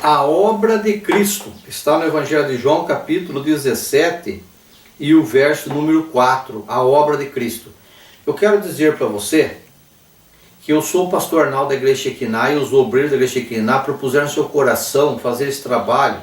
A obra de Cristo está no Evangelho de João, capítulo 17 e o verso número 4, a obra de Cristo. Eu quero dizer para você que eu sou o pastor Arnaldo da Igreja Shekinah e os obreiros da Igreja Shekinah propuseram no seu coração fazer esse trabalho,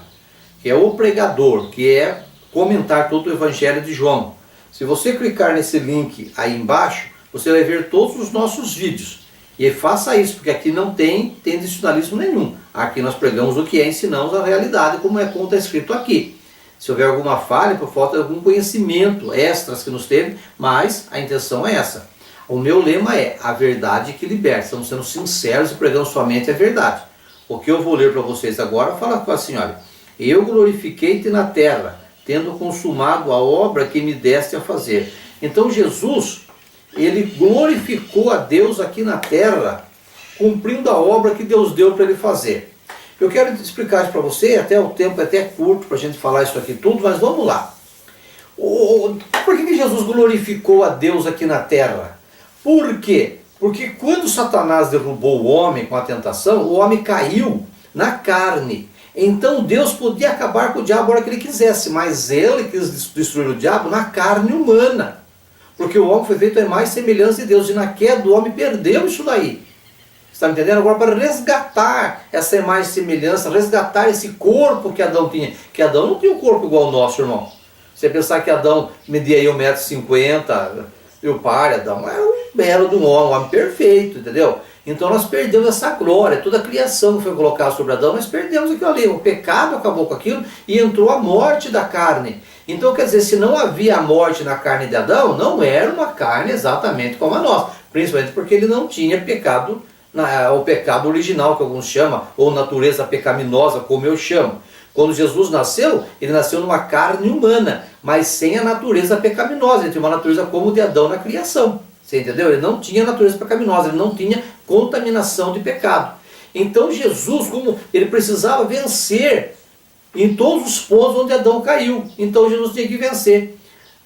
que é o pregador, que é comentar todo o Evangelho de João. Se você clicar nesse link aí embaixo, você vai ver todos os nossos vídeos. E faça isso, porque aqui não tem tradicionalismo nenhum. Aqui nós pregamos o que é, ensinamos a realidade, como está escrito aqui. Se houver alguma falha, por falta de algum conhecimento extras que nos teve, mas a intenção é essa. O meu lema é a verdade que liberta. Estamos sendo sinceros e pregando somente a verdade. O que eu vou ler para vocês agora fala assim, olha. Eu glorifiquei-te na terra, tendo consumado a obra que me deste a fazer. Então Jesus, ele glorificou a Deus aqui na terra, cumprindo a obra que Deus deu para ele fazer. Eu quero explicar isso para você, até o tempo é até curto para a gente falar isso aqui tudo, mas vamos lá. Por que Jesus glorificou a Deus aqui na terra? Por quê? Porque quando Satanás derrubou o homem com a tentação, o homem caiu na carne. Então Deus podia acabar com o diabo a hora que ele quisesse, mas ele quis destruir o diabo na carne humana. Porque o homem foi feito à imagem e semelhança de Deus, e na queda o homem perdeu isso daí. Está me entendendo? Agora, para resgatar essa imagem e semelhança, resgatar esse corpo que Adão tinha, que Adão não tinha um corpo igual ao nosso, irmão. Você pensar que Adão media aí 1,50 m, e o pai, Adão, era um belo de um homem perfeito, entendeu? Então nós perdemos essa glória, toda a criação que foi colocada sobre Adão, nós perdemos aquilo ali, o pecado acabou com aquilo e entrou a morte da carne. Então quer dizer, se não havia a morte na carne de Adão, não era uma carne exatamente como a nossa, principalmente porque ele não tinha pecado, o pecado original que alguns chamam, ou natureza pecaminosa como eu chamo. Quando Jesus nasceu, ele nasceu numa carne humana, mas sem a natureza pecaminosa, ele tinha uma natureza como de Adão na criação. Você entendeu? Ele não tinha natureza pecaminosa, ele não tinha contaminação de pecado. Então Jesus, como ele precisava vencer em todos os pontos onde Adão caiu, então Jesus tinha que vencer.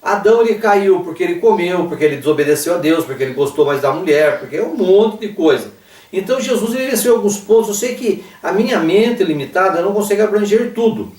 Adão ele caiu porque ele comeu, porque ele desobedeceu a Deus, porque ele gostou mais da mulher, porque é um monte de coisa. Então Jesus ele venceu alguns pontos. Eu sei que a minha mente limitada não consegue abranger tudo.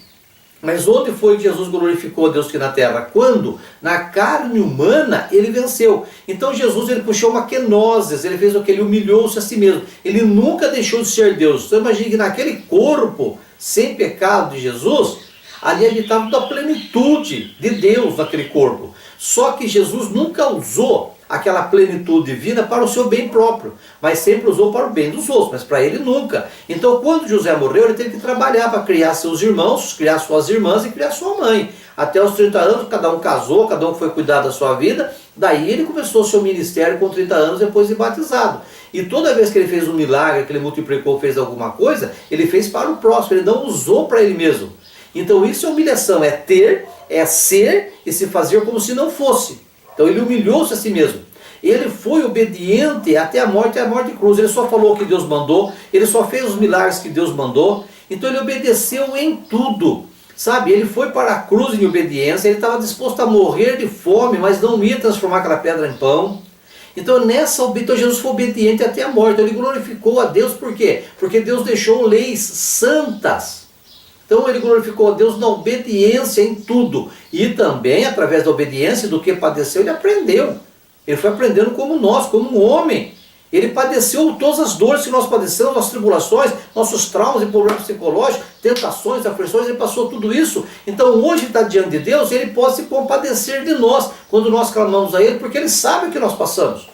Mas onde foi que Jesus glorificou a Deus aqui na terra? Quando? Na carne humana ele venceu. Então Jesus ele puxou uma kenosis, ele fez o que? Ele humilhou-se a si mesmo. Ele nunca deixou de ser Deus. Então imagine que naquele corpo sem pecado de Jesus, ali habitava toda a plenitude de Deus naquele corpo. Só que Jesus nunca usou aquela plenitude divina para o seu bem próprio, mas sempre usou para o bem dos outros, mas para ele nunca. Então quando José morreu, ele teve que trabalhar para criar seus irmãos, criar suas irmãs e criar sua mãe. Até os 30 anos, cada um casou, cada um foi cuidar da sua vida, daí ele começou o seu ministério com 30 anos depois de batizado. E toda vez que ele fez um milagre, que ele multiplicou, fez alguma coisa, ele fez para o próximo, ele não usou para ele mesmo. Então isso é humilhação, é ter, é ser e se fazer como se não fosse. Então ele humilhou-se a si mesmo. Ele foi obediente até a morte de cruz. Ele só falou o que Deus mandou, ele só fez os milagres que Deus mandou. Então ele obedeceu em tudo. Sabe, ele foi para a cruz em obediência, ele estava disposto a morrer de fome, mas não ia transformar aquela pedra em pão. Então Jesus foi obediente até a morte. Ele glorificou a Deus, por quê? Porque Deus deixou leis santas. Então ele glorificou a Deus na obediência em tudo. E também, através da obediência do que padeceu, ele aprendeu. Ele foi aprendendo como nós, como um homem. Ele padeceu todas as dores que nós padecemos, as tribulações, nossos traumas e problemas psicológicos, tentações, aflições, ele passou tudo isso. Então hoje ele está diante de Deus, ele pode se compadecer de nós, quando nós clamamos a ele, porque ele sabe o que nós passamos.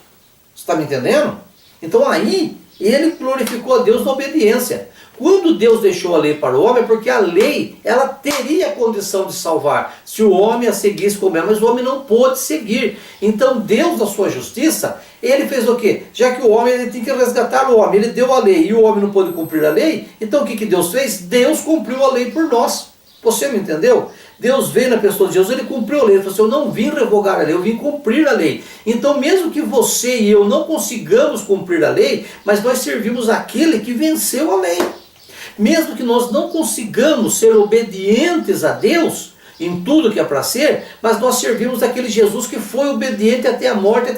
Você está me entendendo? Então aí, ele glorificou a Deus na obediência. Quando Deus deixou a lei para o homem, é porque a lei, ela teria a condição de salvar, se o homem a seguisse como é, mas o homem não pôde seguir. Então Deus, na sua justiça, ele fez o quê? Já que o homem ele tem que resgatar o homem, ele deu a lei e o homem não pôde cumprir a lei, então o que Deus fez? Deus cumpriu a lei por nós. Você me entendeu? Deus veio na pessoa de Jesus, ele cumpriu a lei. Ele falou assim, eu não vim revogar a lei, eu vim cumprir a lei. Então mesmo que você e eu não consigamos cumprir a lei, mas nós servimos aquele que venceu a lei. Mesmo que nós não consigamos ser obedientes a Deus, em tudo que é para ser, mas nós servimos aquele Jesus que foi obediente até a morte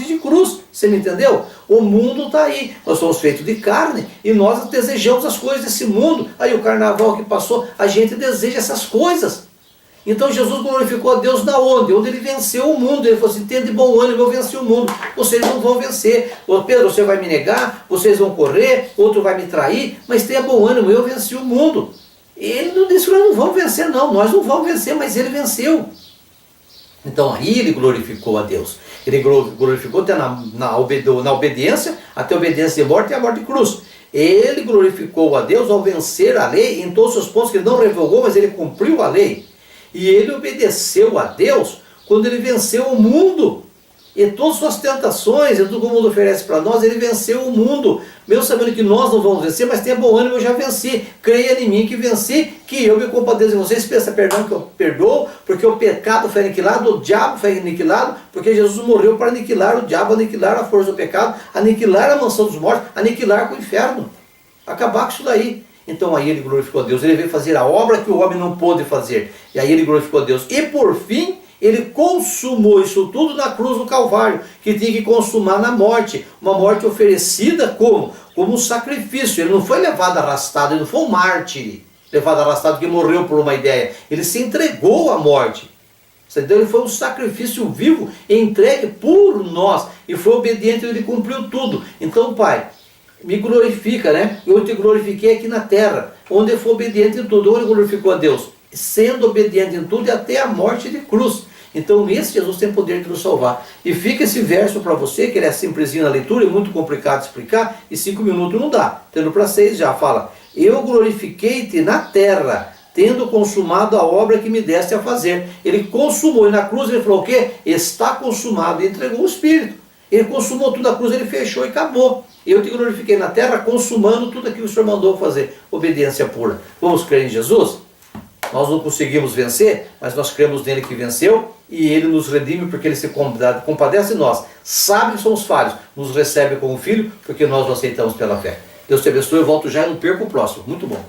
de cruz. Você me entendeu? O mundo está aí, nós somos feitos de carne e nós desejamos as coisas desse mundo. Aí o carnaval que passou, a gente deseja essas coisas. Então Jesus glorificou a Deus na onde? Onde ele venceu o mundo. Ele falou assim: tende bom ânimo, eu venci o mundo. Vocês não vão vencer. Ô Pedro, você vai me negar, vocês vão correr, outro vai me trair, mas tenha bom ânimo, eu venci o mundo. Ele não disse que nós não vamos vencer, não. Nós não vamos vencer, mas ele venceu. Então aí ele glorificou a Deus. Ele glorificou até na obediência, até a obediência de morte e a morte de cruz. Ele glorificou a Deus ao vencer a lei em todos os pontos que ele não revogou, mas ele cumpriu a lei. E ele obedeceu a Deus quando ele venceu o mundo. E todas as suas tentações, e tudo que o mundo oferece para nós, ele venceu o mundo. Mesmo sabendo que nós não vamos vencer, mas tenha bom ânimo, eu já venci. Creia em mim que venci, que eu me compadeço de vocês. Peça perdão que eu perdoo, porque o pecado foi aniquilado, o diabo foi aniquilado, porque Jesus morreu para aniquilar o diabo, aniquilar a força do pecado, aniquilar a mansão dos mortos, aniquilar com o inferno. Acabar com isso daí. Então aí ele glorificou a Deus, ele veio fazer a obra que o homem não pôde fazer. E aí ele glorificou a Deus. E por fim, ele consumou isso tudo na cruz do Calvário, que tinha que consumar na morte. Uma morte oferecida como? Como um sacrifício. Ele não foi levado arrastado, ele não foi um mártir levado arrastado que morreu por uma ideia. Ele se entregou à morte. Então ele foi um sacrifício vivo, entregue por nós. E foi obediente, ele cumpriu tudo. Então, Pai, me glorifica, né? Eu te glorifiquei aqui na terra, onde eu fui obediente em tudo. Onde glorificou a Deus? Sendo obediente em tudo e até a morte de cruz. Então esse Jesus tem poder de nos salvar. E fica esse verso para você, que ele é simplesinho na leitura, é muito complicado de explicar, e 5 minutos não dá. Tendo para 6 já fala: eu glorifiquei-te na terra, tendo consumado a obra que me deste a fazer. Ele consumou, e na cruz ele falou o quê? Está consumado, e entregou o Espírito. Ele consumou tudo na cruz, ele fechou e acabou. Eu te glorifiquei na terra, consumando tudo aquilo que o Senhor mandou fazer. Obediência pura. Vamos crer em Jesus? Nós não conseguimos vencer, mas nós cremos nele que venceu, e ele nos redime porque ele se compadece de nós. Sabe que somos falhos, nos recebe como filho, porque nós o aceitamos pela fé. Deus te abençoe, eu volto já e não perco o próximo. Muito bom.